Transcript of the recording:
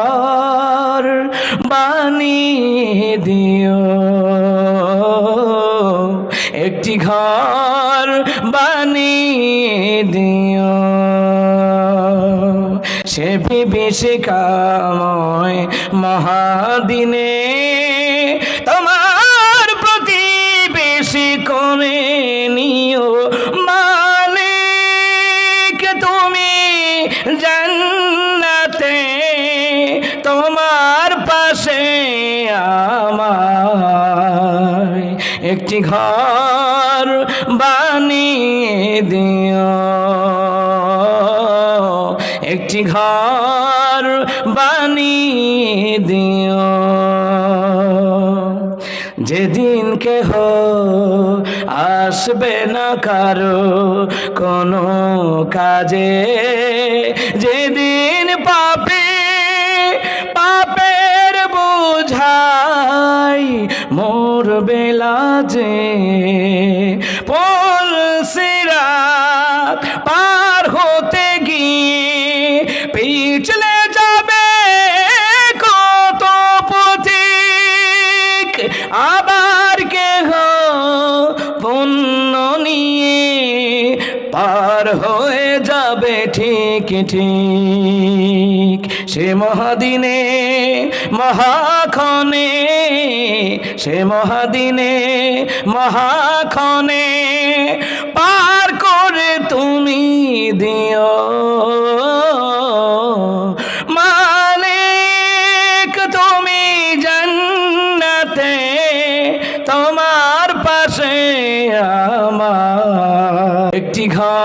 ঘর বানিয়ে দিও, একটি ঘর বানিয়ে দিও। সে বিভীষিকাময় মহাদিনে তোমার প্রতিবেশী করে নিও মালিক তুমি জান্নাতে, তোমার পাশে আমায় একটি ঘর বানিয়ে দিও, একটি ঘর বানিয়ে দিও। যেদিন কেহ আসবে না কারো কোনো কাজে, যেদিন পাপের বোঝাই মোর বেলাজে, পুলসিরাত পার হতে গিয়ে পিছলে যাবে কত পথিক, আবার কেহ পুণ্য নিয়ে পার হয়ে যাবে ঠিক ঠিক। সে মহাদিনে মহাক্ষণে, সে মহাদিনে মহাক্ষণে পার করে তুমি দিও মালিক তুমি জান্নাতে, তোমার পাশে আমার একটি ঘর